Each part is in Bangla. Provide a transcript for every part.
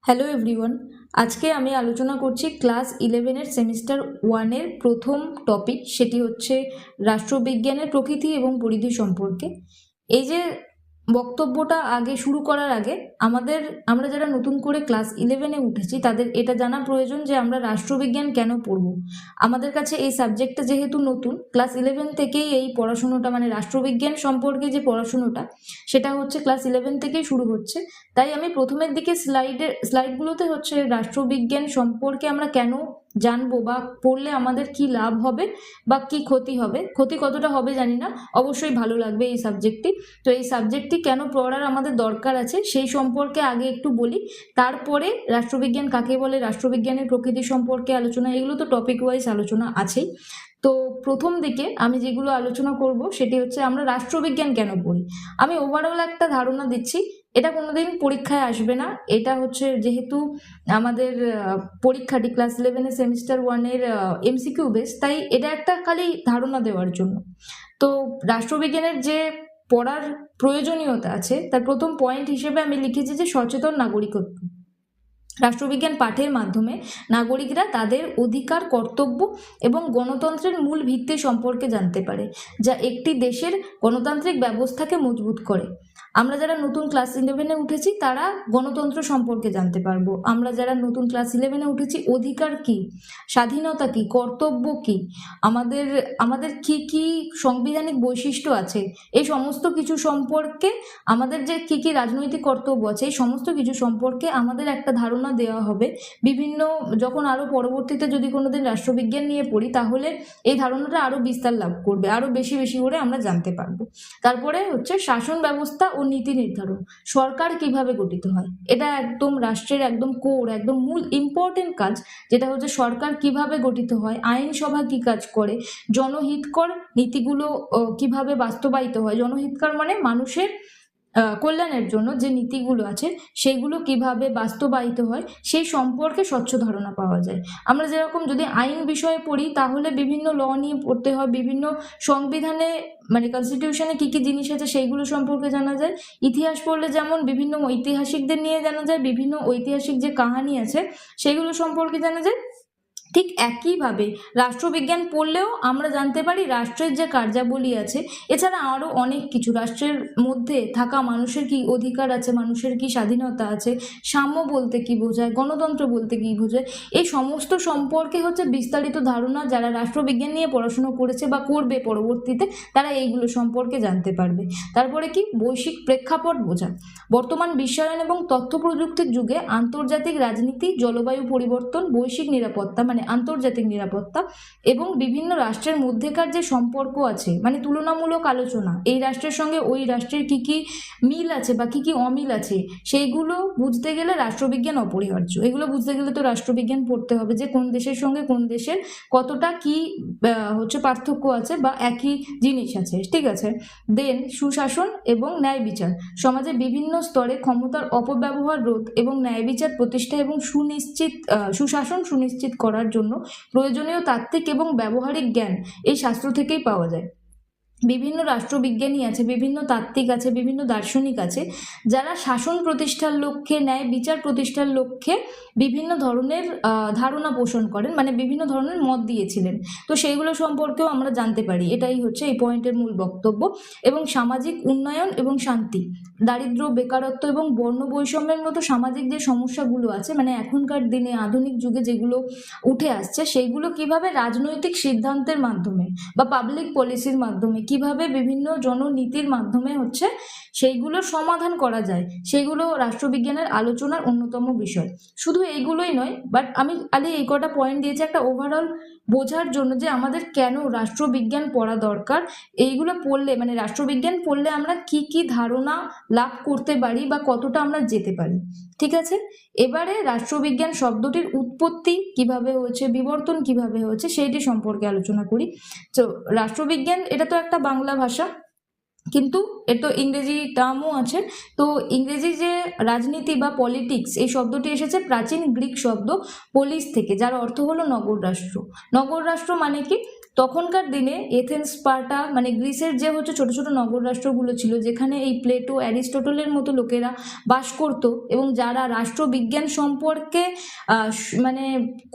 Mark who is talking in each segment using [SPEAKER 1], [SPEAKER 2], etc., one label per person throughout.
[SPEAKER 1] হ্যালো এভরিওয়ান, আজকে আমি আলোচনা করছি ক্লাস 11-এর সেমিস্টার 1-এর প্রথম টপিক, সেটি হচ্ছে রাষ্ট্রবিজ্ঞানের প্রকৃতি এবং পরিধি সম্পর্কে। এই যে বক্তব্যটা আগে শুরু করার আগে আমরা যারা নতুন করে ক্লাস 11-এ উঠেছি তাদের এটা জানা প্রয়োজন যে আমরা রাষ্ট্রবিজ্ঞান কেন পড়ব। আমাদের কাছে এই সাবজেক্টটা যেহেতু নতুন, ক্লাস 11 থেকেই এই পড়াশুনোটা মানে রাষ্ট্রবিজ্ঞান সম্পর্কে যে পড়াশুনোটা সেটা হচ্ছে ক্লাস 11 থেকেই শুরু হচ্ছে। তাই আমি প্রথমের দিকে স্লাইডগুলোতে হচ্ছে রাষ্ট্রবিজ্ঞান সম্পর্কে আমরা কেন জানবো বা পড়লে আমাদের কি লাভ হবে বা কি ক্ষতি হবে, ক্ষতি কতটা হবে জানি না, অবশ্যই ভালো লাগবে এই সাবজেক্টটি। তো এই সাবজেক্টটি কেন পড়ার আমাদের দরকার আছে সেই সম্পর্কে আগে একটু বলি, তারপরে রাষ্ট্রবিজ্ঞান কাকে বলে, রাষ্ট্রবিজ্ঞানের প্রকৃতি সম্পর্কে আলোচনা, এগুলো তো টপিক ওয়াইজ আলোচনা আছেই। তো প্রথম দিকে আমি যেগুলো আলোচনা করব সেটি হচ্ছে আমরা রাষ্ট্রবিজ্ঞান কেন পড়ি। আমি ওভারঅল একটা ধারণা দিচ্ছি, এটা কোনোদিন পরীক্ষায় আসবে না। এটা হচ্ছে যেহেতু আমাদের পরীক্ষাটি ক্লাস 11-এর সেমিস্টার 1-এর এমসিকিউ বেস, তাই এটা একটা খালি ধারণা দেওয়ার জন্য। তো রাষ্ট্রবিজ্ঞানের যে পড়ার প্রয়োজনীয়তা আছে তার প্রথম পয়েন্ট হিসেবে আমি লিখেছি যে সচেতন নাগরিকত্ব। রাষ্ট্রবিজ্ঞান পাঠের মাধ্যমে নাগরিকরা তাদের অধিকার, কর্তব্য এবং গণতন্ত্রের মূল ভিত্তি সম্পর্কে জানতে পারে, যা একটি দেশের গণতান্ত্রিক ব্যবস্থাকে মজবুত করে। আমরা যারা নতুন ক্লাস 11-এ উঠেছি তারা গণতন্ত্র সম্পর্কে জানতে পারবো। আমরা যারা নতুন ক্লাস 11-এ উঠেছি অধিকার কি, স্বাধীনতা কি, কর্তব্য কি, আমাদের আমাদের কি কি সাংবিধানিক বৈশিষ্ট্য আছে, এই সমস্ত কিছু সম্পর্কে, আমাদের যে কি কি রাজনৈতিক কর্তব্য আছে এই সমস্ত কিছু সম্পর্কে আমাদের একটা ধারণা দেওয়া হবে। বিভিন্ন যখন আরো পরবর্তীতে যদি কোনোদিন রাষ্ট্রবিজ্ঞান নিয়ে পড়ি তাহলে এই ধারণাটা আরো বিস্তার লাভ করবে, আরো বেশি বেশি করে আমরা জানতে পারবো। তারপরে হচ্ছে শাসন ব্যবস্থা ও নীতি নির্ধারণ, সরকার কিভাবে গঠিত হয়, এটা একদম রাষ্ট্রের একদম কোর, একদম মূল ইম্পর্টেন্ট কাজ, যেটা হচ্ছে সরকার কিভাবে গঠিত হয়, আইনসভা কি কাজ করে, জনহিতকর নীতিগুলো কিভাবে বাস্তবায়িত হয়। জনহিতকর মানে মানুষের কল্যাণের জন্য যে নীতিগুলো আছে সেইগুলো কিভাবে বাস্তবায়িত হয় সেই সম্পর্কে স্বচ্ছ ধারণা পাওয়া যায়। আমরা যেরকম যদি আইন বিষয়ে পড়ি তাহলে বিভিন্ন ল নিয়ে পড়তে হয়, বিভিন্ন সংবিধানে মানে কনস্টিটিউশনে কি কি জিনিস আছে সেইগুলো সম্পর্কে জানা যায়। ইতিহাস পড়লে যেমন বিভিন্ন ঐতিহাসিকদের নিয়ে জানা যায়, বিভিন্ন ঐতিহাসিক যে কাহিনী আছে সেগুলো সম্পর্কে জানা যায়। ঠিক একইভাবে রাষ্ট্রবিজ্ঞান পড়লেও আমরা জানতে পারি রাষ্ট্রের যে কার্যাবলী আছে, এছাড়া আরও অনেক কিছু, রাষ্ট্রের মধ্যে থাকা মানুষের কি অধিকার আছে, মানুষের কি স্বাধীনতা আছে, সাম্য বলতে কি বোঝায়, গণতন্ত্র বলতে কি বোঝায়, এই সমস্ত সম্পর্কে হচ্ছে বিস্তারিত ধারণা যারা রাষ্ট্রবিজ্ঞান নিয়ে পড়াশুনো করেছে বা করবে পরবর্তীতে তারা এইগুলো সম্পর্কে জানতে পারবে। তারপরে কি বৈশ্বিক প্রেক্ষাপট বোঝা, বর্তমান বিশ্বায়ন এবং তথ্য প্রযুক্তির যুগে আন্তর্জাতিক রাজনীতি, জলবায়ু পরিবর্তন, বৈশ্বিক নিরাপত্তা মানে আন্তর্জাতিক নিরাপত্তা এবং বিভিন্ন রাষ্ট্রের মধ্যেকার যে সম্পর্ক আছে মানে তুলনামূলক আলোচনা, এই রাষ্ট্রের সঙ্গে ওই রাষ্ট্রের কি কি মিল আছে বা কি কি অমিল আছে সেইগুলো বুঝতে গেলে রাষ্ট্রবিজ্ঞান অপরিহার্য। এগুলো বুঝতে গেলে তো রাষ্ট্রবিজ্ঞান পড়তে হবে, যে কোন দেশের সঙ্গে কোন দেশের কতটা কি হচ্ছে পার্থক্য আছে বা একই জিনিস আছে, ঠিক আছে। দেন সুশাসন এবং ন্যায় বিচার, সমাজে বিভিন্ন স্তরে ক্ষমতার অপব্যবহার রোধ এবং ন্যায় বিচার প্রতিষ্ঠা এবং সুশাসন সুনিশ্চিত করার জন্য প্রয়োজনীয় তাত্ত্বিক এবং ব্যবহারিক জ্ঞান এই শাস্ত্র থেকেই পাওয়া যায়। বিভিন্ন রাষ্ট্রবিজ্ঞানী আছে, বিভিন্ন তাত্ত্বিক আছে, বিভিন্ন দার্শনিক আছে যারা শাসন প্রতিষ্ঠার লক্ষ্যে, ন্যায় বিচার প্রতিষ্ঠার লক্ষ্যে বিভিন্ন ধরনের ধারণা পোষণ করেন, মানে বিভিন্ন ধরনের মত দিয়েছিলেন। তো সেইগুলো সম্পর্কেও আমরা জানতে পারি, এটাই হচ্ছে এই পয়েন্টের মূল বক্তব্য। এবং সামাজিক উন্নয়ন এবং শান্তি, দারিদ্র্য, বেকারত্ব এবং বর্ণ বৈষম্যের মতো সামাজিক যে সমস্যাগুলো আছে মানে এখনকার দিনে আধুনিক যুগে যেগুলো উঠে আসছে সেইগুলো কিভাবে রাজনৈতিক সিদ্ধান্তের মাধ্যমে বা পাবলিক পলিসির মাধ্যমে, কিভাবে বিভিন্ন জননীতির মাধ্যমে হচ্ছে সেইগুলোর সমাধান করা যায়, সেগুলো রাষ্ট্রবিজ্ঞানের আলোচনার অন্যতম বিষয়। শুধু এইগুলোই নয়, বাট আমি খালি এই কটা পয়েন্ট দিয়েছি একটা ওভারঅল বোঝার জন্য যে আমাদের কেন রাষ্ট্রবিজ্ঞান পড়া দরকার। এইগুলো পড়লে মানে রাষ্ট্রবিজ্ঞান পড়লে আমরা কি কি ধারণা লাভ করতে পারি বা কতটা আমরা যেতে পারি, ঠিক আছে। এবারে রাষ্ট্রবিজ্ঞান শব্দটির উৎপত্তি কিভাবে হয়েছে, বিবর্তন কিভাবে হয়েছে সেইটি সম্পর্কে আলোচনা করি। তো রাষ্ট্রবিজ্ঞান এটা তো একটা বাংলা ভাষা, কিন্তু এর তো ইংরেজি টার্মও আছে। তো ইংরেজি যে রাজনীতি বা পলিটিক্স এই শব্দটি এসেছে প্রাচীন গ্রিক শব্দ পোলিস থেকে, যার অর্থ হলো নগর রাষ্ট্র। নগর রাষ্ট্র মানে কি, তখনকার দিনে এথেন্স, স্পার্টা মানে গ্রিসের যে হচ্ছে ছোট ছোট নগর রাষ্ট্রগুলো ছিল, যেখানে এই প্লেটো, অ্যারিস্টটলের মতো লোকেরা বাস করতো এবং যারা রাষ্ট্রবিজ্ঞান সম্পর্কে মানে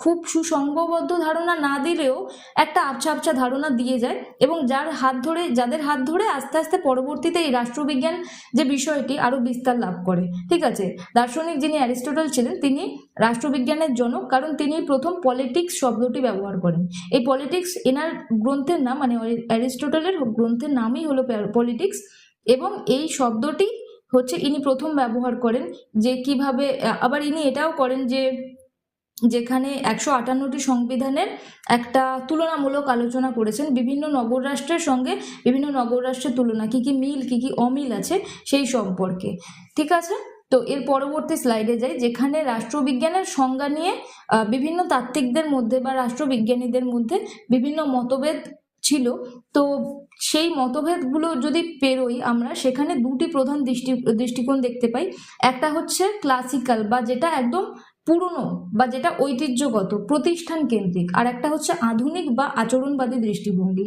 [SPEAKER 1] খুব সুসংবদ্ধ ধারণা না দিলেও একটা আবছা আবছা ধারণা দিয়ে যায়, এবং যাদের হাত ধরে আস্তে আস্তে পরবর্তীতে এই রাষ্ট্রবিজ্ঞান যে বিষয়টি আরো বিস্তার লাভ করে। ঠিক আছে, দার্শনিক যিনি অ্যারিস্টটল ছিলেন, তিনি রাষ্ট্রবিজ্ঞানের জনক, কারণ তিনি প্রথম পলিটিক্স শব্দটি ব্যবহার করেন। এই পলিটিক্স এনার গ্রন্থের নাম, মানে অ্যারিস্টটলের গ্রন্থের নামই হলো পলিটিক্স, এবং এই শব্দটি হচ্ছে ইনি প্রথম ব্যবহার করেন। যে কিভাবে, আবার ইনি এটাও করেন যে যেখানে 158টি সংবিধানের একটা তুলনামূলক আলোচনা করেছেন বিভিন্ন নগর রাষ্ট্রের সঙ্গে, বিভিন্ন নগর রাষ্ট্রের তুলনা, কি কি মিল কি কি অমিল আছে সেই সম্পর্কে। ঠিক আছে, তো এর পরবর্তী স্লাইডে যাই, যেখানে রাষ্ট্রবিজ্ঞানের সংজ্ঞা নিয়ে বিভিন্ন তাত্ত্বিকদের মধ্যে বা রাষ্ট্রবিজ্ঞানীদের মধ্যে বিভিন্ন মতভেদ ছিল। তো সেই মতভেদগুলো যদি পেরোই আমরা, সেখানে দুটি প্রধান দৃষ্টিকোণ দেখতে পাই। একটা হচ্ছে ক্লাসিক্যাল বা যেটা একদম পুরনো বা যেটা ঐতিহ্যগত প্রতিষ্ঠান কেন্দ্রিক, আর একটা হচ্ছে আধুনিক বা আচরণবাদী দৃষ্টিভঙ্গি।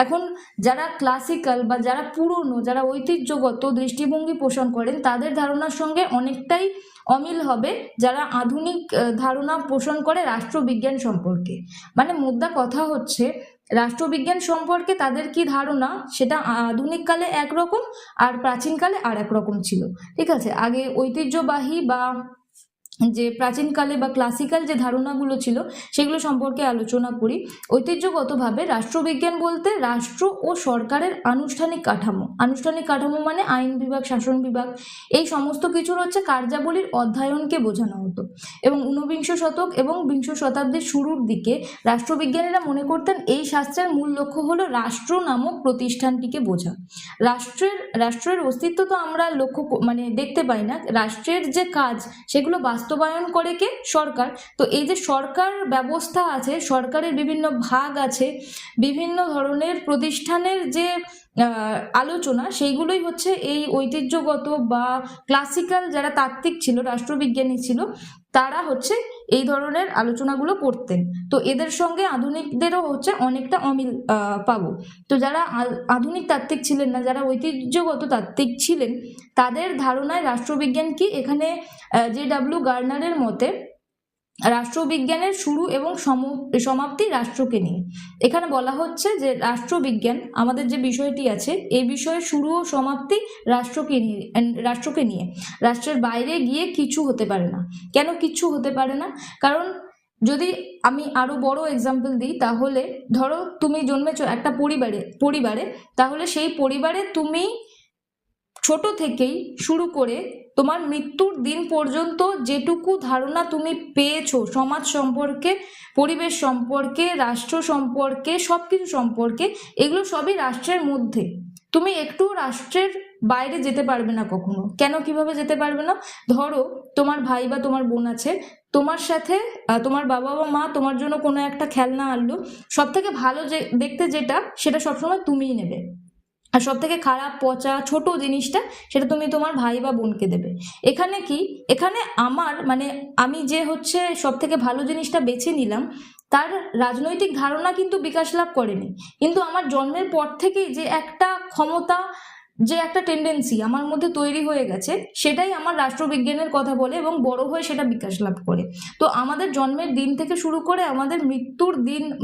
[SPEAKER 1] এখন যারা ক্লাসিক্যাল বা যারা পুরনো, যারা ঐতিহ্যগত দৃষ্টিভঙ্গি পোষণ করেন, তাদের ধারণার সঙ্গে অনেকটাই অমিল হবে যারা আধুনিক ধারণা পোষণ করে রাষ্ট্রবিজ্ঞান সম্পর্কে। মানে মুদ্রা কথা হচ্ছে, রাষ্ট্রবিজ্ঞান সম্পর্কে তাদের কি ধারণা সেটা আধুনিক কালে একরকম আর প্রাচীনকালে আর একরকম ছিল। ঠিক আছে, আগে ঐতিহ্যবাহী বা যে প্রাচীনকালে বা ক্লাসিক্যাল যে ধারণাগুলো ছিল সেগুলো সম্পর্কে আলোচনা করি। ঐতিহ্যগতভাবে রাষ্ট্রবিজ্ঞান বলতে রাষ্ট্র ও সরকারের আনুষ্ঠানিক কাঠামো মানে আইন বিভাগ, শাসন বিভাগ, এই সমস্ত কিছুর হচ্ছে কার্যাবলীর অধ্যয়নকে বোঝানো হতো। এবং ঊনবিংশ শতক এবং বিংশ শতাব্দীর শুরুর দিকে রাষ্ট্রবিজ্ঞানীরা মনে করতেন এই শাস্ত্রের মূল লক্ষ্য হলো রাষ্ট্র নামক প্রতিষ্ঠানটিকে বোঝা। রাষ্ট্রের অস্তিত্ব তো আমরা মানে দেখতে পাই না, রাষ্ট্রের যে কাজ সেগুলো বাস্তবায়ন করে কে? সরকার। তো এই যে সরকার ব্যবস্থা আছে, সরকারের বিভিন্ন ভাগ আছে, বিভিন্ন ধরনের প্রতিষ্ঠানের যে আলোচনা, সেইগুলোই হচ্ছে এই ঐতিহ্যগত বা ক্লাসিক্যাল যারা তাত্ত্বিক ছিল, রাষ্ট্রবিজ্ঞানী ছিল, তারা হচ্ছে এই ধরনের আলোচনাগুলো করতেন। তো এদের সঙ্গে আধুনিকদেরও হচ্ছে অনেকটা অমিল পাবো। তো যারা আধুনিক তাত্ত্বিক ছিলেন না, যারা ঐতিহ্যগত তাত্ত্বিক ছিলেন, তাদের ধারণায় রাষ্ট্রবিজ্ঞান কি, এখানে JW গার্নারের মতে রাষ্ট্রবিজ্ঞানের শুরু এবং সমাপ্তি রাষ্ট্রকে নিয়ে। এখানে বলা হচ্ছে যে রাষ্ট্রবিজ্ঞান আমাদের যে বিষয়টি আছে, এই বিষয়ে শুরু ও সমাপ্তি রাষ্ট্রকে নিয়ে। রাষ্ট্রের বাইরে গিয়ে কিছু হতে পারে না। কেন কিছু হতে পারে না? কারণ যদি আমি আরো বড় এক্সাম্পল দিই, তাহলে ধরো তুমি জন্মেছো একটা পরিবারে, তাহলে সেই পরিবারে তুমি ছোট থেকেই শুরু করে তোমার মৃত্যুর দিন পর্যন্ত যেটুকু ধারণা তুমি পেয়েছো সমাজ সম্পর্কে, পরিবেশ সম্পর্কে, রাষ্ট্র সম্পর্কে, সবকিছু সম্পর্কে, এগুলো সবই রাষ্ট্রের মধ্যে। তুমি একটু রাষ্ট্রের বাইরে যেতে পারবে না কখনো। কেন, কিভাবে যেতে পারবে না? ধরো তোমার ভাই বা তোমার বোন আছে, তোমার সাথে তোমার বাবা বা মা তোমার জন্য কোনো একটা খেলনা আনলো, সব থেকে ভালো দেখতে যেটা, সেটা সবসময় তুমিই নেবে, আর সব থেকে খারাপ পচা ছোট জিনিসটা সেটা তুমি তোমার ভাই বা বোনকে দেবে। এখানে কি, এখানে আমার মানে আমি যে হচ্ছে সব থেকে ভালো জিনিসটা বেছে নিলাম, তার রাজনৈতিক ধারণা কিন্তু বিকাশ লাভ করেনি, কিন্তু আমার জন্মের পর থেকেই যে একটা ক্ষমতা, যে একটা টেন্ডেন্সি আমার মধ্যে তৈরি হয়ে গেছে, সেটাই আমার রাষ্ট্রবিজ্ঞানের কথা বলে এবং বড় হয়ে সেটা বিকাশ লাভ করে। তো আমাদের জন্মের দিন থেকে শুরু করে আমাদের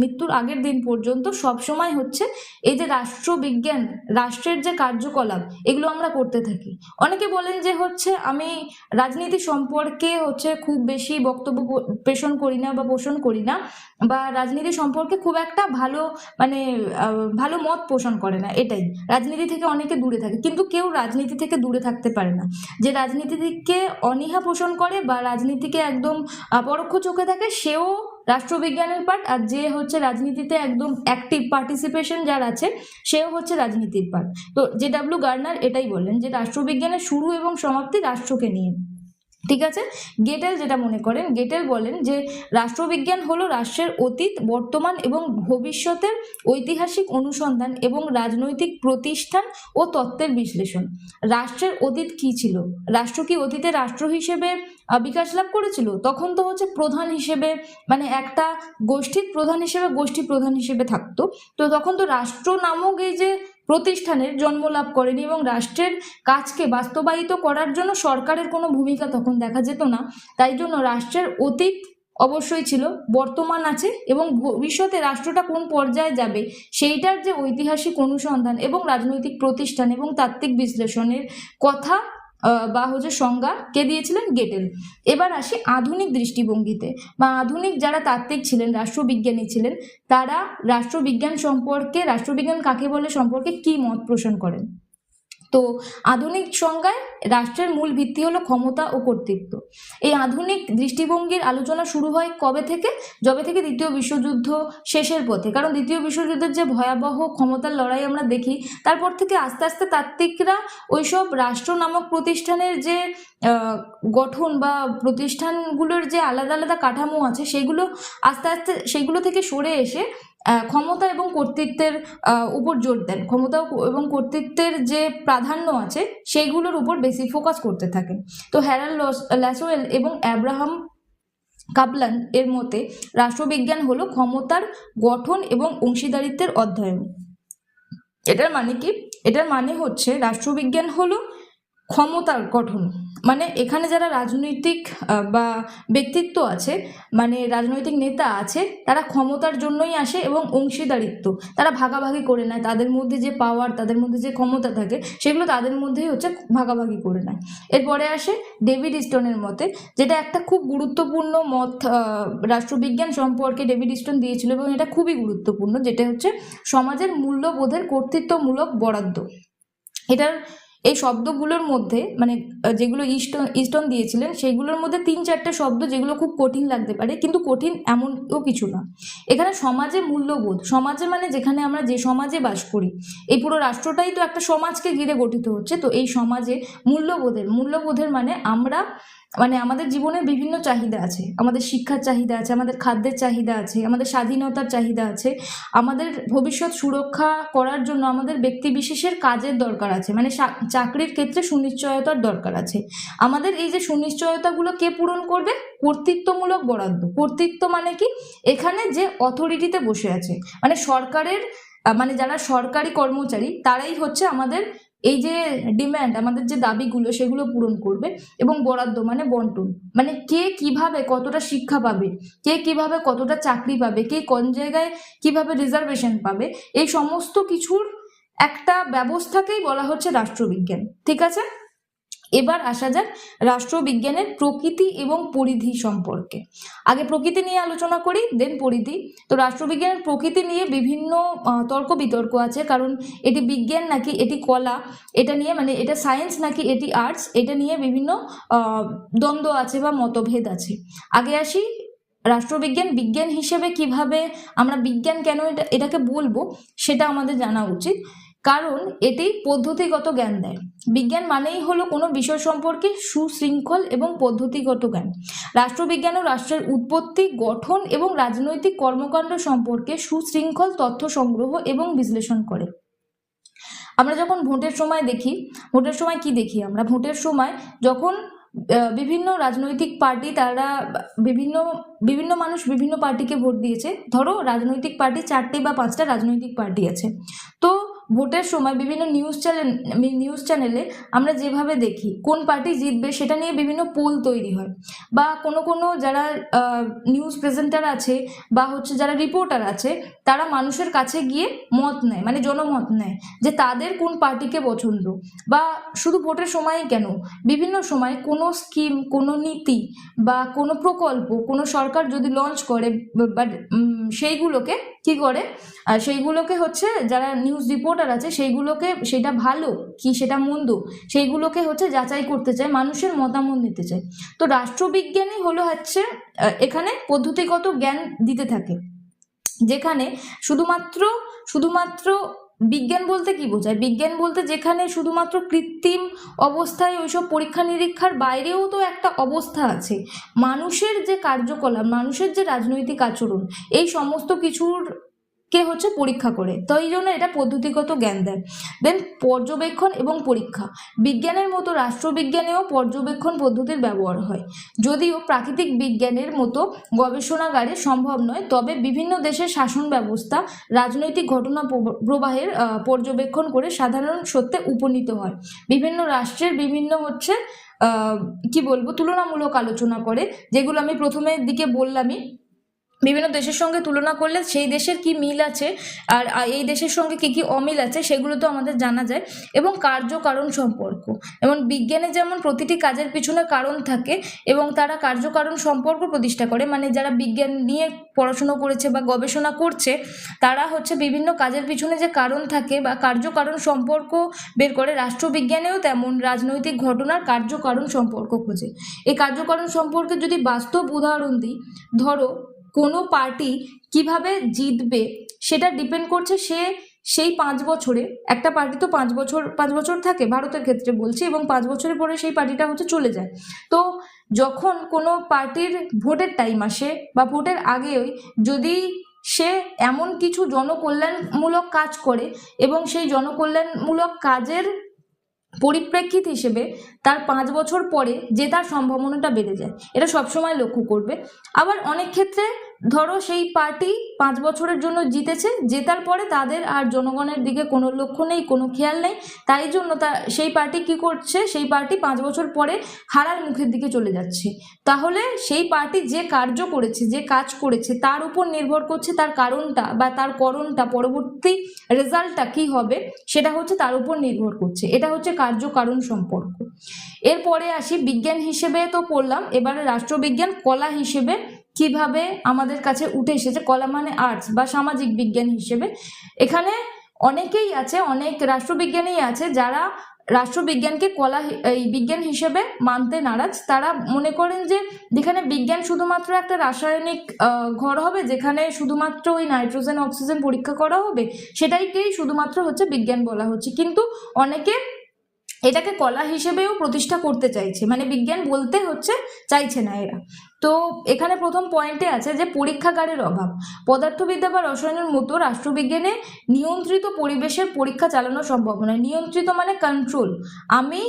[SPEAKER 1] মৃত্যুর আগের দিন পর্যন্ত সবসময় হচ্ছে এই যে রাষ্ট্রবিজ্ঞান, রাষ্ট্রের যে কার্যকলাপ, এগুলো আমরা করতে থাকি। অনেকে বলেন যে হচ্ছে আমি রাজনীতি সম্পর্কে হচ্ছে খুব বেশি বক্তব্য পোষণ করি না, বা রাজনীতি সম্পর্কে খুব একটা ভালো মত পোষণ করে না, এটাই রাজনীতি থেকে অনেকে দূরে থাকে। কিন্তু কেউ রাজনীতি থেকে দূরে থাকতে পারে না। যে রাজনীতিকে অনীহা পোষণ করে বা রাজনীতিকে একদম পরোক্ষ চোখে থাকে, সেও রাষ্ট্রবিজ্ঞানের পার্ট, আর যে হচ্ছে রাজনীতিতে একদম অ্যাক্টিভ পার্টিসিপেশন যার আছে, সেও হচ্ছে রাজনীতির পার্ট। তো JW গার্নার এটাই বললেন যে রাষ্ট্রবিজ্ঞানের শুরু এবং সমাপ্তি রাষ্ট্রকে নিয়ে। ঠিক আছে। গেটেল যেটা মনে করেন, গেটেল বলেন যে রাষ্ট্রবিজ্ঞান হলো রাষ্ট্রের অতীত, বর্তমান এবং ভবিষ্যতের ঐতিহাসিক অনুসন্ধান এবং রাজনৈতিক প্রতিষ্ঠান ও তত্ত্বের বিশ্লেষণ। রাষ্ট্রের অতীত কি ছিল? রাষ্ট্র কি অতীতে রাষ্ট্র হিসেবে বিকাশ লাভ করেছিল? তখন তো হচ্ছে প্রধান হিসেবে, মানে একটা গোষ্ঠীর প্রধান হিসেবে, গোষ্ঠী প্রধান হিসেবে থাকতো। তো তখন তো রাষ্ট্র নামক এই যে প্রতিষ্ঠানের জন্ম লাভ করেনি, এবং রাষ্ট্রের কাজকে বাস্তবায়িত করার জন্য সরকারের কোনো ভূমিকা তখন দেখা যেত না। তাই জন্য রাষ্ট্রের অতীত অবশ্যই ছিল, বর্তমান আছে, এবং ভবিষ্যতে রাষ্ট্রটা কোন পর্যায়ে যাবে সেইটার যে ঐতিহাসিক অনুসন্ধান এবং রাজনৈতিক প্রতিষ্ঠান এবং তাত্ত্বিক বিশ্লেষণের কথা বা হচ্ছে সংজ্ঞা কে দিয়েছিলেন? গেটেল। এবার আসি আধুনিক দৃষ্টিভঙ্গিতে, বা আধুনিক যারা তাত্ত্বিক ছিলেন, রাষ্ট্রবিজ্ঞানী ছিলেন, তারা রাষ্ট্রবিজ্ঞান সম্পর্কে, রাষ্ট্রবিজ্ঞান কাকে বলে সম্পর্কে কি মত পোষণ করেন। তো আধুনিক সংজ্ঞায় রাষ্ট্রের মূল ভিত্তি হলো ক্ষমতা ও কর্তৃত্ব। এই আধুনিক দৃষ্টিভঙ্গির আলোচনা শুরু হয় কবে থেকে? যবে থেকে দ্বিতীয় বিশ্বযুদ্ধ শেষের পথে, কারণ দ্বিতীয় বিশ্বযুদ্ধের যে ভয়াবহ ক্ষমতার লড়াই আমরা দেখি, তারপর থেকে আস্তে আস্তে তাত্ত্বিকরা ওইসব রাষ্ট্র নামক প্রতিষ্ঠানের যে গঠন বা প্রতিষ্ঠানগুলোর যে আলাদা আলাদা কাঠামো আছে, সেগুলো আস্তে আস্তে সেইগুলো থেকে সরে এসে ক্ষমতা এবং কর্তৃত্বের উপর জোর দেন। ক্ষমতা এবং কর্তৃত্বের যে প্রাধান্য আছে সেইগুলোর উপর বেশি ফোকাস করতে থাকেন। তো হ্যারাল্ড ল্যাসওয়েল এবং অ্যাব্রাহাম কাপলান এর মতে রাষ্ট্রবিজ্ঞান হলো ক্ষমতার গঠন এবং অংশীদারিত্বের অধ্যয়ন। এটার মানে কি? এটার মানে হচ্ছে রাষ্ট্রবিজ্ঞান হলো ক্ষমতার গঠন, মানে এখানে যারা রাজনৈতিক বা ব্যক্তিত্ব আছে, মানে রাজনৈতিক নেতা আছে, তারা ক্ষমতার জন্যই আসে, এবং অংশীদারিত্ব তারা ভাগাভাগি করে নেয়, তাদের মধ্যে যে পাওয়ার, তাদের মধ্যে যে ক্ষমতা থাকে সেগুলো তাদের মধ্যেই হচ্ছে ভাগাভাগি করে নেয়। এরপরে আসে ডেভিড স্টোনের মতে, যেটা একটা খুব গুরুত্বপূর্ণ মত রাষ্ট্রবিজ্ঞান সম্পর্কে ডেভিড স্টোন দিয়েছিল, এবং এটা খুবই গুরুত্বপূর্ণ, যেটা হচ্ছে সমাজের মূল্যবোধের কর্তৃত্বমূলক বরাদ্দ। এটার এই শব্দগুলোর মধ্যে, মানে যেগুলো স্টোন দিয়েছিলেন সেইগুলোর মধ্যে 3-4টে শব্দ যেগুলো খুব কঠিন লাগতে পারে, কিন্তু কঠিন এমনও কিছু না। এখানে সমাজে মূল্যবোধ, সমাজে মানে যেখানে আমরা যে সমাজে বাস করি, এই পুরো রাষ্ট্রটাই তো একটা সমাজকে ঘিরে গঠিত হচ্ছে। তো এই সমাজে মূল্যবোধের মানে আমরা, মানে আমাদের জীবনের বিভিন্ন চাহিদা আছে, আমাদের শিক্ষার চাহিদা আছে, আমাদের খাদ্যের চাহিদা আছে, আমাদের স্বাধীনতার চাহিদা আছে, আমাদের ভবিষ্যৎ সুরক্ষা করার জন্য আমাদের ব্যক্তি বিশেষের কাজের দরকার আছে, মানে চাকরির ক্ষেত্রে সুনিশ্চয়তার দরকার আছে। আমাদের এই যে সুনিশ্চয়তাগুলো কে পূরণ করবে? কর্তৃত্বমূলক বরাদ্দ। কর্তৃত্ব মানে কি? এখানে যে অথরিটিতে বসে আছে, মানে সরকারের, মানে যারা সরকারি কর্মচারী, তারাই হচ্ছে আমাদের এই যে ডিম্যান্ড, আমাদের যে দাবিগুলো সেগুলো পূরণ করবে। এবং বরাদ্দ মানে বন্টন, মানে কে কিভাবে কতটা শিক্ষা পাবে, কে কিভাবে কতটা চাকরি পাবে, কে কোন জায়গায় কিভাবে রিজার্ভেশন পাবে, এই সমস্ত কিছুর একটা ব্যবস্থাকেই বলা হচ্ছে রাষ্ট্রবিজ্ঞান। ঠিক আছে, এবার আসা যাক রাষ্ট্রবিজ্ঞানের প্রকৃতি এবং পরিধি সম্পর্কে। আগে প্রকৃতি নিয়ে আলোচনা করি, দেন পরিধি। তো রাষ্ট্রবিজ্ঞানের প্রকৃতি নিয়ে বিভিন্ন তর্ক বিতর্ক আছে, কারণ এটি বিজ্ঞান নাকি এটি কলা, এটা নিয়ে, মানে এটা সায়েন্স নাকি এটি আর্টস, এটা নিয়ে বিভিন্ন দ্বন্দ্ব আছে বা মতভেদ আছে। আগে আসি রাষ্ট্রবিজ্ঞান বিজ্ঞান হিসেবে কিভাবে আমরা বিজ্ঞান কেন এটাকে বলবো সেটা আমাদের জানা উচিত, কারণ এটি পদ্ধতিগত জ্ঞান দেয়। বিজ্ঞান মানেই হলো কোনো বিষয় সম্পর্কে সুশৃঙ্খল এবং পদ্ধতিগত জ্ঞান। রাষ্ট্রবিজ্ঞান ও রাষ্ট্রের উৎপত্তি, গঠন এবং রাজনৈতিক কর্মকাণ্ড সম্পর্কে সুশৃঙ্খল তথ্য সংগ্রহ এবং বিশ্লেষণ করে। আমরা যখন ভোটের সময় দেখি, ভোটের সময় কি দেখি আমরা? ভোটের সময় যখন বিভিন্ন রাজনৈতিক পার্টি, তারা বিভিন্ন মানুষ বিভিন্ন পার্টিকে ভোট দিয়েছে, ধরো রাজনৈতিক পার্টি 4টে বা 5টা রাজনৈতিক পার্টি আছে, তো ভোটের সময় বিভিন্ন নিউজ চ্যানেলে আমরা যেভাবে দেখি কোন পার্টি জিতবে সেটা নিয়ে বিভিন্ন পোল তৈরি হয়, বা কোনো যারা নিউজ প্রেজেন্টার আছে বা হচ্ছে যারা রিপোর্টার আছে, তারা মানুষের কাছে গিয়ে মত নেয়, মানে জনমত নেয় যে তাদের কোন পার্টিকে পছন্দ। বা শুধু ভোটের সময়ই কেন, বিভিন্ন সময় কোনো স্কিম, কোনো নীতি বা কোনো প্রকল্প কোনো সরকার যদি লঞ্চ করে, বাট সেইগুলোকে কি করে, সেইগুলোকে হচ্ছে যারা নিউজ রিপোর্টার আছে সেইগুলোকে, সেটা ভালো কি সেটা মন্দ, সেইগুলোকে হচ্ছে যাচাই করতে চায়, মানুষের মতামত নিতে চায়। তো রাষ্ট্রবিজ্ঞানই হলো হচ্ছে এখানে পদ্ধতিগত জ্ঞান দিতে থাকে, যেখানে শুধুমাত্র বিজ্ঞান বলতে কি বোঝায়? বিজ্ঞান বলতে যেখানে শুধুমাত্র কৃত্রিম অবস্থায় ওইসব পরীক্ষা নিরীক্ষার বাইরেও তো একটা অবস্থা আছে, মানুষের যে কার্যকলাপ, মানুষের যে রাজনৈতিক আচরণ, এই সমস্ত কিছুর কে হচ্ছে পরীক্ষা করে। তো এই জন্য এটা পদ্ধতিগত জ্ঞান দেয়। দেন পর্যবেক্ষণ এবং পরীক্ষা, বিজ্ঞানের মতো রাষ্ট্রবিজ্ঞানেও পর্যবেক্ষণ পদ্ধতির ব্যবহার হয়। যদিও প্রাকৃতিক বিজ্ঞানের মতো গবেষণাগারে সম্ভব নয়, তবে বিভিন্ন দেশের শাসন ব্যবস্থা, রাজনৈতিক ঘটনা প্রবাহের পর্যবেক্ষণ করে সাধারণ সত্যে উপনীত হয়। বিভিন্ন রাষ্ট্রের বিভিন্ন হচ্ছে কি বলবো তুলনামূলক আলোচনা করে, যেগুলো আমি প্রথমের দিকে বললামই। বিভিন্ন দেশের সঙ্গে তুলনা করলে সেই দেশের কি মিল আছে আর এই দেশের সঙ্গে কি কি অমিল আছে সেগুলো তো আমাদের জানা যায়। এবং কার্যকারণ সম্পর্ক, এবং বিজ্ঞানে যেমন প্রতিটি কাজের পিছনে কারণ থাকে এবং তারা কার্যকারণ সম্পর্ক প্রতিষ্ঠা করে, মানে যারা বিজ্ঞান নিয়ে পড়াশোনা করেছে বা গবেষণা করছে তারা হচ্ছে বিভিন্ন কাজের পিছনে যে কারণ থাকে বা কার্যকারণ সম্পর্ক বের করে, রাষ্ট্রবিজ্ঞানেও তেমন রাজনৈতিক ঘটনার কার্যকারণ সম্পর্ক খোঁজে। এই কার্যকারণ সম্পর্কে যদি বাস্তব উদাহরণ দিই, ধরো কোনো পার্টি কিভাবে জিতবে সেটা ডিপেন্ড করছে সেই 5 বছরে, একটা পার্টি তো 5 বছর থাকে ভারতের ক্ষেত্রে বলছি, এবং 5 বছরের পরে সেই পার্টিটা হচ্ছে চলে যায়। তো যখন কোনো পার্টির ভোটের টাইম আসে বা ভোটের আগেই যদি সে এমন কিছু জনকল্যাণমূলক কাজ করে এবং সেই জনকল্যাণমূলক কাজের পরিপ্রেক্ষিত হিসেবে তার 5 বছর পরে জেতার সম্ভাবনাটা বেড়ে যায়, এটা সবসময় লক্ষ্য করবে। আবার অনেক ক্ষেত্রে ধরো সেই পার্টি 5 বছরের জন্য জিতেছে, জেতার পরে তাদের আর জনগণের দিকে কোনো লক্ষ্য নেই, কোনো খেয়াল নেই, তাই জন্য সেই পার্টি কি করছে, সেই পার্টি 5 বছর পরে হারার মুখের দিকে চলে যাচ্ছে। তাহলে সেই পার্টি যে কার্য করেছে, যে কাজ করেছে, তার উপর নির্ভর করছে তার কারণটা বা তার করণটা, পরবর্তী রেজাল্টটা কি হবে সেটা হচ্ছে তার উপর নির্ভর করছে। এটা হচ্ছে কার্যকারণ সম্পর্ক। এরপরে আসি বিজ্ঞান হিসেবে তো পড়লাম, এবারে রাষ্ট্রবিজ্ঞান কলা হিসেবে কিভাবে আমাদের কাছে উঠে এসেছে। কলা মানে আর্টস বা সামাজিক বিজ্ঞান হিসেবে। এখানে অনেকেই আছে, অনেক রাষ্ট্রবিজ্ঞানীই আছে যারা রাষ্ট্রবিজ্ঞানকে এই বিজ্ঞান হিসেবে মানতে নারাজ। তারা মনে করেন যে যেখানে বিজ্ঞান শুধুমাত্র একটা রাসায়নিক ঘর হবে, যেখানে শুধুমাত্র ওই নাইট্রোজেন অক্সিজেন পরীক্ষা করা হবে, সেটাইকেই শুধুমাত্র হচ্ছে বিজ্ঞান বলা হচ্ছে। কিন্তু অনেকে এটাকে কলা হিসেবেও প্রতিষ্ঠা করতে চাইছে, মানে বিজ্ঞান বলতে হচ্ছে চাইছে না এরা। তো এখানে প্রথম পয়েন্টে আছে যে পরীক্ষাগারের অভাব। পদার্থবিদ্যা বা রসায়নের মতো রাষ্ট্রবিজ্ঞানে নিয়ন্ত্রিত পরিবেশের পরীক্ষা চালানো সম্ভব নয়। নিয়ন্ত্রিত মানে কন্ট্রোল। আমি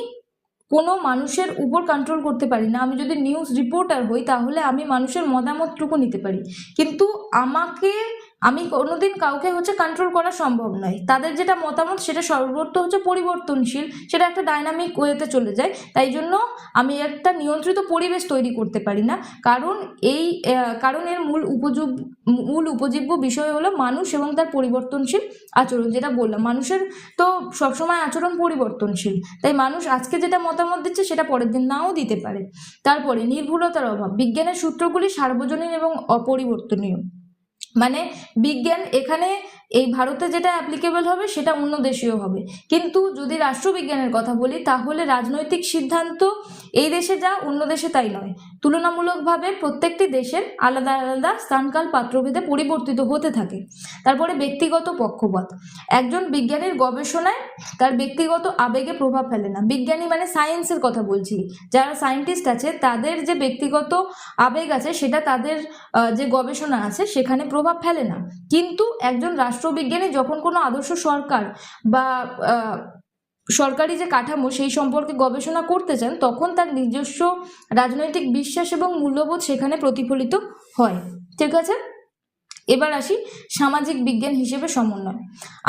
[SPEAKER 1] কোনো মানুষের উপর কন্ট্রোল করতে পারি না। আমি যদি নিউজ রিপোর্টার হই তাহলে আমি মানুষের মতামতটুকু নিতে পারি, কিন্তু আমি কোনোদিন কাউকে হচ্ছে কন্ট্রোল করা সম্ভব নয়। তাদের যেটা মতামত সেটা সর্বত্র হচ্ছে পরিবর্তনশীল, সেটা একটা ডাইনামিক ওয়েতে চলে যায়। তাই জন্য আমি একটা নিয়ন্ত্রিত পরিবেশ তৈরি করতে পারি না, কারণ এর মূল উপজীব্য বিষয় হলো মানুষ এবং তার পরিবর্তনশীল আচরণ। যেটা বললাম, মানুষের তো সবসময় আচরণ পরিবর্তনশীল, তাই মানুষ আজকে যেটা মতামত দিচ্ছে সেটা পরের দিন নাও দিতে পারে। তারপরে নির্ভুলতার অভাব। বিজ্ঞানের সূত্রগুলি সার্বজনীন এবং অপরিবর্তনীয়, মানে বিজ্ঞান এখানে এই ভারতে যেটা অ্যাপ্লিকেবল হবে সেটা অন্য দেশেও হবে। কিন্তু যদি রাষ্ট্রবিজ্ঞানের কথা বলি তাহলে রাজনৈতিক সিদ্ধান্ত এই দেশে যা অন্য দেশে তাই নয়। তুলনামূলকভাবে প্রত্যেকটি দেশের আলাদা আলাদা স্থানকাল পাত্রভেদে পরিবর্তিত হতে থাকে। তারপরে ব্যক্তিগত পক্ষপাত। একজন বিজ্ঞানীর গবেষণায় তার ব্যক্তিগত আবেগে প্রভাব ফেলে না। বিজ্ঞানী মানে সায়েন্সের কথা বলছি, যারা সায়েন্টিস্ট আছে তাদের যে ব্যক্তিগত আবেগ আছে সেটা তাদের যে গবেষণা আছে সেখানে প্রভাব ফেলে না। কিন্তু একজন রাষ্ট্রবিজ্ঞানী যখন কোনো আদর্শ সরকার বা সরকারি যে কাঠামো সেই সম্পর্কে গবেষণা করতে চান, তখন তার নিজস্ব রাজনৈতিক বিশ্বাস এবং মূল্যবোধ সেখানে প্রতিফলিত হয়। ঠিক আছে, এবার আসি সামাজিক বিজ্ঞান হিসেবে সমন্বয়।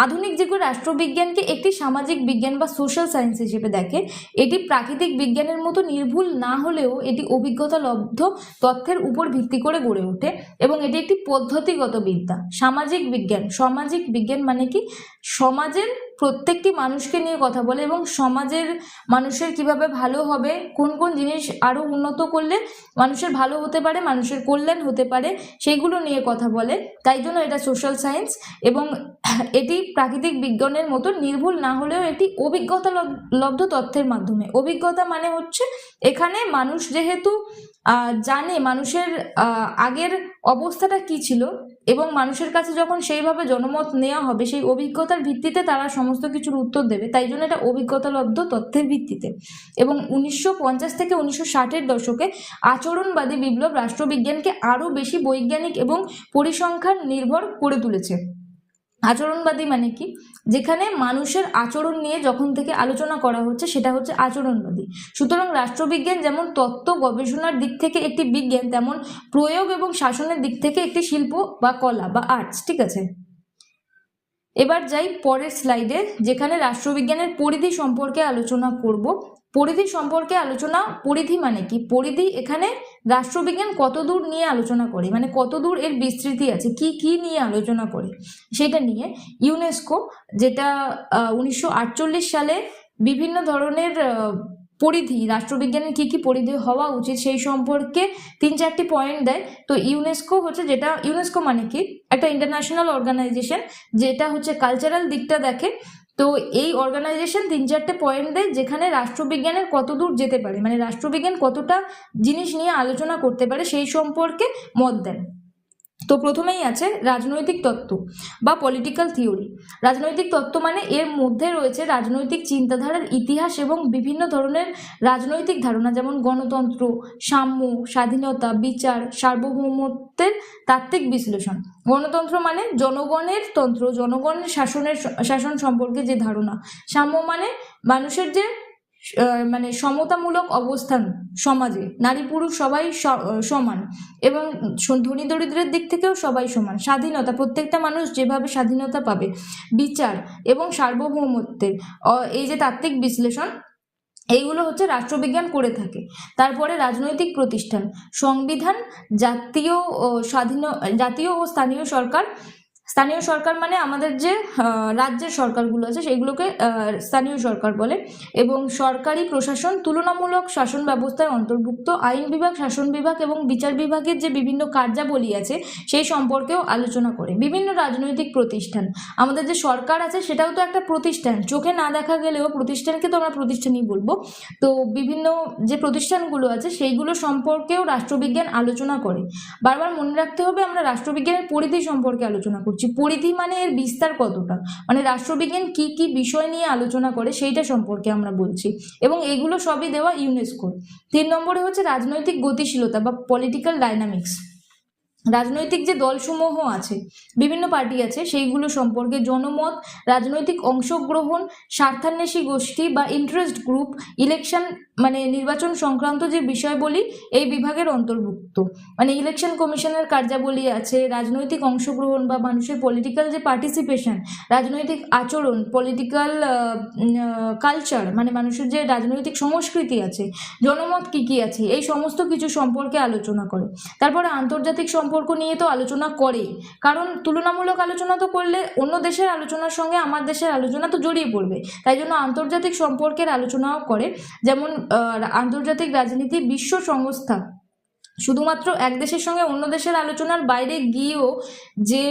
[SPEAKER 1] আধুনিক যুগের রাষ্ট্রবিজ্ঞানকে একটি সামাজিক বিজ্ঞান বা সোশ্যাল সায়েন্স হিসেবে দেখে। এটি প্রাকৃতিক বিজ্ঞানের মতো নির্ভুল না হলেও এটি অভিজ্ঞতালব্ধ তথ্যের উপর ভিত্তি করে গড়ে ওঠে এবং এটি একটি পদ্ধতিগত বিদ্যা। সামাজিক বিজ্ঞান মানে কি, সমাজের প্রত্যেকটি মানুষকে নিয়ে কথা বলে এবং সমাজের মানুষের কিভাবে ভালো হবে, কোন কোন জিনিস আরো উন্নত করলে মানুষের ভালো হতে পারে, মানুষের কল্যাণ হতে পারে, সেইগুলো নিয়ে কথা বলে। তাই জন্য এটা সোশ্যাল সায়েন্স এবং এটি প্রাকৃতিক বিজ্ঞানের মতো নির্ভুল না হলেও এটি অভিজ্ঞতালব্ধ তথ্যের মাধ্যমে। অভিজ্ঞতা মানে হচ্ছে এখানে মানুষ যেহেতু জানে মানুষের আগের অবস্থাটা কি ছিল, এবং মানুষের কাছে যখন সেইভাবে জনমত নেওয়া হবে, সেই অভিজ্ঞতার ভিত্তিতে তারা সমস্ত কিছুর উত্তর দেবে। তাই জন্য এটা অভিজ্ঞতালব্ধ তথ্যের ভিত্তিতে। এবং 1950 থেকে 1960-এর দশকে আচরণবাদী বিপ্লব রাষ্ট্রবিজ্ঞানকে আরো বেশি বৈজ্ঞানিক এবং পরিসংখ্যান নির্ভর করে তুলেছে। আচরণবাদী মানে কি? যেখানে মানুষের আচরণ নিয়ে যখন থেকে আলোচনা করা হচ্ছে সেটা হচ্ছে আচরণবাদী। সুতরাং রাষ্ট্রবিজ্ঞান যেমন তত্ত্ব গবেষণার দিক থেকে একটি বিজ্ঞান, তেমন প্রয়োগ এবং শাসনের দিক থেকে একটি শিল্প বা কলা বা আর্টস। ঠিক আছে, এবার যাই পরের স্লাইডে, যেখানে রাষ্ট্রবিজ্ঞানের পরিধি সম্পর্কে আলোচনা করব। পরিধি সম্পর্কে আলোচনা, পরিধি মানে কি? পরিধি এখানে রাষ্ট্রবিজ্ঞান কতদূর নিয়ে আলোচনা করে, মানে কতদূর এর বিস্তৃতি আছে, কি কি নিয়ে আলোচনা করে সেটা নিয়ে ইউনেস্কো, যেটা 1948 সালে বিভিন্ন ধরনের পরিধি, রাষ্ট্রবিজ্ঞানের কি কি পরিধি হওয়া উচিত সেই সম্পর্কে 3-4টি পয়েন্ট দেয়। তো ইউনেস্কো হচ্ছে, যেটা ইউনেস্কো মানে কি? একটা ইন্টারন্যাশনাল অর্গানাইজেশন, যেটা হচ্ছে কালচারাল দিকটা দেখে। তো এই অর্গানাইজেশন 3-4টে পয়েন্ট দেয় যেখানে রাষ্ট্রবিজ্ঞানের কতদূর যেতে পারে, মানে রাষ্ট্রবিজ্ঞান কতটা জিনিস নিয়ে আলোচনা করতে পারে সেই সম্পর্কে মত দেন। তো প্রথমেই আছে রাজনৈতিক তত্ত্ব বা পলিটিক্যাল থিওরি। রাজনৈতিক তত্ত্ব মানে এর মধ্যে রয়েছে রাজনৈতিক চিন্তাধারার ইতিহাস এবং বিভিন্ন ধরনের রাজনৈতিক ধারণা, যেমন গণতন্ত্র, সাম্য, স্বাধীনতা, বিচার, সার্বভৌমত্বের তাত্ত্বিক বিশ্লেষণ। গণতন্ত্র মানে জনগণের তন্ত্র, জনগণের শাসন সম্পর্কে যে ধারণা। সাম্য মানে মানুষের যে মানে সমতামূলক অবস্থান সমাজে, নারী পুরুষ সবাই সমান এবং ধনী দরিদ্রের দিক থেকেও সবাই সমান। স্বাধীনতা, প্রত্যেকটা মানুষ যেভাবে স্বাধীনতা পাবে। বিচার এবং সার্বভৌমত্বের এই যে তাত্ত্বিক বিশ্লেষণ, এইগুলো হচ্ছে রাষ্ট্রবিজ্ঞান করে থাকে। তারপরে রাজনৈতিক প্রতিষ্ঠান, সংবিধান, জাতীয় ও স্থানীয় সরকার। স্থানীয় সরকার মানে আমাদের যে রাজ্যের সরকারগুলো আছে সেইগুলোকে স্থানীয় সরকার বলে। এবং সরকারি প্রশাসন তুলনামূলক শাসন ব্যবস্থায় অন্তর্ভুক্ত। আইন বিভাগ, শাসন বিভাগ এবং বিচার বিভাগের যে বিভিন্ন কার্যাবলী আছে সেই সম্পর্কেও আলোচনা করে। বিভিন্ন রাজনৈতিক প্রতিষ্ঠান, আমাদের যে সরকার আছে সেটাও তো একটা প্রতিষ্ঠান, চোখে না দেখা গেলেও প্রতিষ্ঠানকে তো আমরা প্রতিষ্ঠানই বলবো। তো বিভিন্ন যে প্রতিষ্ঠানগুলো আছে সেইগুলো সম্পর্কেও রাষ্ট্রবিজ্ঞান আলোচনা করে। বারবার মনে রাখতে হবে আমরা রাষ্ট্রবিজ্ঞানের পরিধি সম্পর্কে আলোচনা করছি। পরিধি মানে এর বিস্তার কতটা, মানে রাষ্ট্রবিজ্ঞান কি কি বিষয় নিয়ে আলোচনা করে সেইটা সম্পর্কে আমরা বলছি, এবং এগুলো সবই দেওয়া ইউনেস্কোর। 3 নম্বরে হচ্ছে রাজনৈতিক গতিশীলতা বা পলিটিক্যাল ডাইনামিক্স। রাজনৈতিক যে দলসমূহ আছে, বিভিন্ন পার্টি আছে, সেইগুলো সম্পর্কে জনমত, রাজনৈতিক অংশগ্রহণ, স্বার্থান্বেষী গোষ্ঠী বা ইন্টারেস্ট গ্রুপ, ইলেকশন মানে নির্বাচন সংক্রান্ত যে বিষয় বলি এই বিভাগের অন্তর্ভুক্ত। মানে ইলেকশন কমিশনের কার্যাবলী আছে, রাজনৈতিক অংশগ্রহণ বা মানুষের পলিটিক্যাল যে পার্টিসিপেশন, রাজনৈতিক আচরণ, পলিটিক্যাল কালচার মানে মানুষের যে রাজনৈতিক সংস্কৃতি আছে, জনমত কি কি আছে, এই সমস্ত কিছু সম্পর্কে আলোচনা করে। তারপরে আন্তর্জাতিক সম্পর্ক নিয়ে তো আলোচনা করেই, কারণ তুলনামূলক আলোচনা তো করলে অন্য দেশের আলোচনার সঙ্গে আমার দেশের আলোচনা তো জড়িয়ে পড়বে, তাই জন্য আন্তর্জাতিক সম্পর্কের আলোচনাও করে। যেমন আন্তর্জাতিক রাজনীতি, বিশ্ব সংস্থা শুধুমাত্র এক দেশের সঙ্গে অন্য দেশের আলোচনার বাইরে গিয়েও যে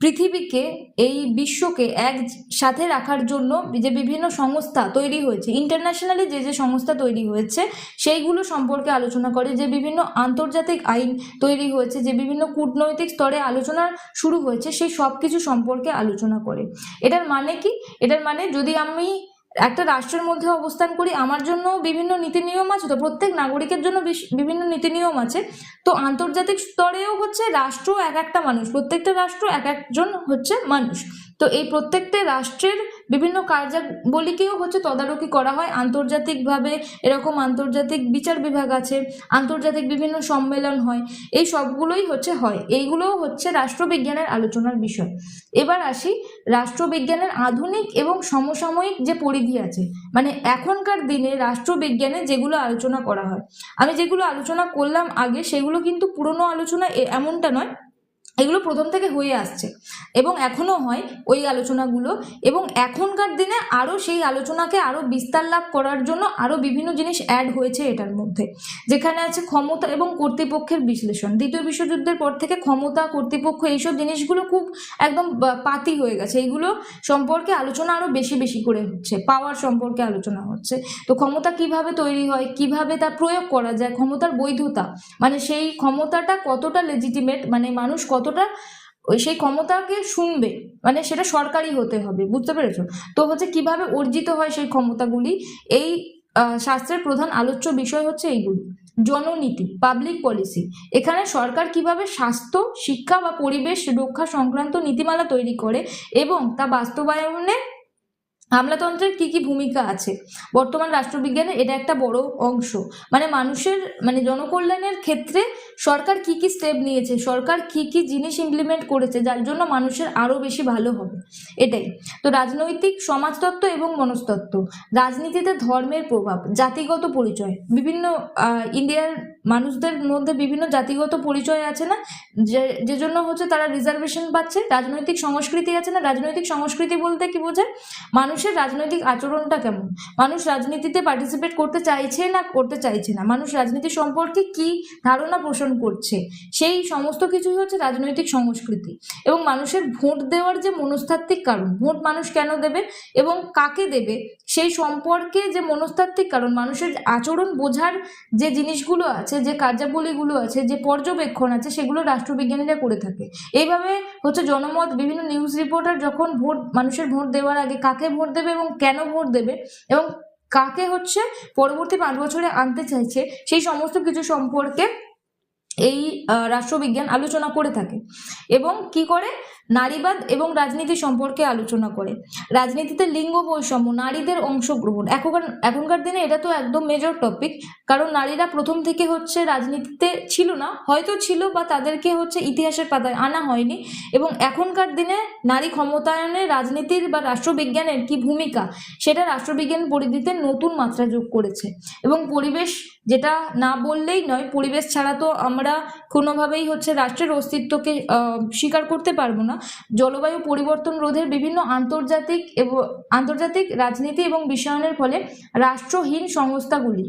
[SPEAKER 1] পৃথিবীকে, এই বিশ্বকে এক সাথে রাখার জন্য যে বিভিন্ন সংস্থা তৈরি হয়েছে, ইন্টারন্যাশনালি যে যে সংস্থা তৈরি হয়েছে সেইগুলো সম্পর্কে আলোচনা করে। যে বিভিন্ন আন্তর্জাতিক আইন তৈরি হয়েছে, যে বিভিন্ন কূটনৈতিক স্তরে আলোচনা শুরু হয়েছে, সেই সব কিছু সম্পর্কে আলোচনা করে। এটার মানে কি? এটার মানে যদি আমি একটা রাষ্ট্রের মধ্যে অবস্থান করি, আমার জন্য বিভিন্ন নীতি নিয়ম আছে, তো প্রত্যেক নাগরিকের জন্য বিভিন্ন নীতি নিয়ম আছে। তো আন্তর্জাতিক স্তরেও হচ্ছে রাষ্ট্র এক একটা মানুষ, প্রত্যেকটা রাষ্ট্র এক একজন হচ্ছে মানুষ। তো এই প্রত্যেকটা রাষ্ট্রের বিভিন্ন কার্যাবলীকেও হচ্ছে তদারকি করা হয় আন্তর্জাতিকভাবে। এরকম আন্তর্জাতিক বিচার বিভাগ আছে, আন্তর্জাতিক বিভিন্ন সম্মেলন হয়, এই সবগুলোই হচ্ছে হয়। এইগুলোও হচ্ছে রাষ্ট্রবিজ্ঞানের আলোচনার বিষয়। এবার আসি রাষ্ট্রবিজ্ঞানের আধুনিক এবং সমসাময়িক যে পরিধি আছে, মানে এখনকার দিনে রাষ্ট্রবিজ্ঞানে যেগুলো আলোচনা করা হয়। আমি যেগুলো আলোচনা করলাম আগে সেগুলো কিন্তু পুরনো আলোচনা এমনটা নয়, এগুলো প্রথম থেকে হয়ে আসছে এবং এখনো হয় ওই আলোচনাগুলো, এবং এখনকার দিনে আরও সেই আলোচনাকে আরও বিস্তার লাভ করার জন্য আরও বিভিন্ন জিনিস অ্যাড হয়েছে এটার মধ্যে, যেখানে আছে ক্ষমতা এবং কর্তৃপক্ষের বিশ্লেষণ। দ্বিতীয় বিশ্বযুদ্ধের পর থেকে ক্ষমতা, কর্তৃপক্ষ, এইসব জিনিসগুলো খুব একদম পাতি হয়ে গেছে, এইগুলো সম্পর্কে আলোচনা আরও বেশি বেশি করে হচ্ছে, পাওয়ার সম্পর্কে আলোচনা হচ্ছে। তো ক্ষমতা কিভাবে তৈরি হয়, কিভাবে তা প্রয়োগ করা যায়, ক্ষমতার বৈধতা, মানে সেই ক্ষমতাটা কতটা লেজিটিমেট, মানে মানুষ কতটা সেই ক্ষমতাকে শুনবে, মানে সেটা সরকারি হতে হবে, বুঝতে পেরেছো? তো হচ্ছে কিভাবে অর্জিত হয় সেই ক্ষমতাগুলি, এই শাস্ত্রের প্রধান আলোচ্য বিষয় হচ্ছে এইগুলি। জননীতি, পাবলিক পলিসি, এখানে সরকার কিভাবে স্বাস্থ্য, শিক্ষা বা পরিবেশ রক্ষা সংক্রান্ত নীতিমালা তৈরি করে এবং তা বাস্তবায়নে আমলাতন্ত্রের কি কি ভূমিকা আছে বর্তমান রাষ্ট্রবিজ্ঞানের, এটা একটা বড় অংশ। মানে মানুষের, মানে জনকল্যাণের ক্ষেত্রে সরকার কি কি স্টেপ নিয়েছে, সরকার কি কি জিনিস ইমপ্লিমেন্ট করেছে যার জন্য মানুষের আরো বেশি ভালো হবে, এটাই। তো রাজনৈতিক সমাজতত্ত্ব এবং মনস্তত্ত্ব, রাজনীতিতে ধর্মের প্রভাব, জাতিগত পরিচয়, বিভিন্ন ইন্ডিয়ার মানুষদের মধ্যে বিভিন্ন জাতিগত পরিচয় আছে না, যে জন্য হচ্ছে তারা রিজার্ভেশন পাচ্ছে। রাজনৈতিক সংস্কৃতি আছে না, রাজনৈতিক সংস্কৃতি বলতে কি বোঝায়, মানুষের রাজনৈতিক আচরণটা কেমন, মানুষ রাজনীতিতে পার্টিসিপেট করতে চাইছে না করতে চাইছে না, মানুষ রাজনীতি সম্পর্কে কি ধারণা পোষণ করছে, সেই সমস্ত কিছুই হচ্ছে রাজনৈতিক সংস্কৃতি। এবং মানুষের ভোট দেওয়ার যে মনস্তাত্ত্বিক কারণ, ভোট মানুষ কেন দেবে এবং কাকে দেবে, সেই সম্পর্কে যে মনস্তাত্ত্বিক কারণ, মানুষের আচরণ বোঝার যে জিনিসগুলো আছে, যে কার্যাবলীগুলো আছে, যে পর্যবেক্ষণ আছে, সেগুলো রাষ্ট্রবিজ্ঞানীরা করে থাকে। এইভাবে হচ্ছে জনমত, বিভিন্ন নিউজ রিপোর্টার যখন মানুষের ভোট দেওয়ার আগে কাকে ভোট দেবে এবং কেন ভোট দেবে এবং কাকে হচ্ছে পরবর্তী 5 বছরে আনতে চাইছে, সেই সমস্ত কিছু সম্পর্কে এই রাষ্ট্রবিজ্ঞান আলোচনা করে থাকে। এবং কি করে, নারীবাদ এবং রাজনীতি সম্পর্কে আলোচনা করে। রাজনীতিতে লিঙ্গ বৈষম্য, নারীদের অংশগ্রহণ, এখনকার দিনে এটা তো একদম মেজর টপিক, কারণ নারীরা প্রথম থেকে হচ্ছে রাজনীতিতে ছিল না, হয়তো ছিল বা তাদেরকে হচ্ছে ইতিহাসের পাতায় আনা হয়নি। এবং এখনকার দিনে নারী ক্ষমতায়নে রাজনীতির বা রাষ্ট্রবিজ্ঞানের কি ভূমিকা, সেটা রাষ্ট্রবিজ্ঞান পরিধিতে নতুন মাত্রা যোগ করেছে। এবং পরিবেশ, যেটা না বললেই নয়, পরিবেশ ছাড়া তো আমরা কোনোভাবেই হচ্ছে রাষ্ট্রের অস্তিত্বকে স্বীকার করতে পারবো না। জলবায়ু পরিবর্তন রোধের বিভিন্ন আন্তর্জাতিক রাজনীতি এবং বিশ্বায়নের ফলে রাষ্ট্রহীন সংস্থাগুলি,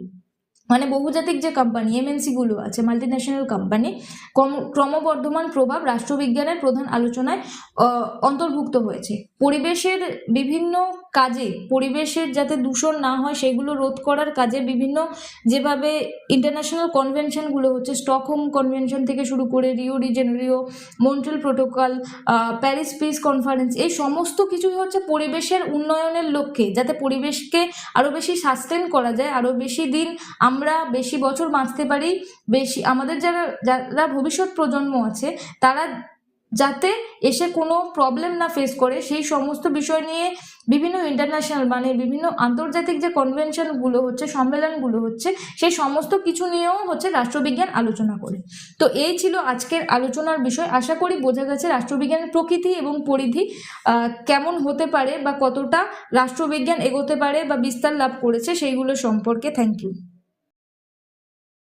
[SPEAKER 1] মানে বহুজাতিক যে কোম্পানি, এমএনসি গুলো আছে, মাল্টিন্যাশনাল কোম্পানি, ক্রমবর্ধমান প্রভাব রাষ্ট্রবিজ্ঞানের প্রধান আলোচনায় অন্তর্ভুক্ত হয়েছে। পরিবেশের বিভিন্ন কাজে, পরিবেশের যাতে দূষণ না হয় সেগুলো রোধ করার কাজে বিভিন্ন যেভাবে ইন্টারন্যাশনাল কনভেনশনগুলো হচ্ছে, স্টকহোম কনভেনশন থেকে শুরু করে Rio de Janeiro, Montreal protocol, Paris piece conference, এই সমস্ত কিছুই হচ্ছে পরিবেশের উন্নয়নের লক্ষ্যে, যাতে পরিবেশকে আরো বেশি সাস্টেন করা যায়, আরো বেশি দিন আমরা বেশি বছর বাঁচতে পারি, বেশি আমাদের যারা ভবিষ্যৎ প্রজন্ম আছে তারা যাতে এসে কোনো প্রবলেম না ফেস করে, সেই সমস্ত বিষয় নিয়ে বিভিন্ন ইন্টারন্যাশনাল, মানে বিভিন্ন আন্তর্জাতিক যে কনভেনশনগুলো হচ্ছে, সম্মেলনগুলো হচ্ছে, সেই সমস্ত কিছু নিয়েও হচ্ছে রাষ্ট্রবিজ্ঞান আলোচনা করে। তো এই ছিল আজকের আলোচনার বিষয়। আশা করি বোঝা গেছে রাষ্ট্রবিজ্ঞানের প্রকৃতি এবং পরিধি কেমন হতে পারে বা কতটা রাষ্ট্রবিজ্ঞান এগোতে পারে বা বিস্তার লাভ করেছে সেইগুলো সম্পর্কে। Thank you.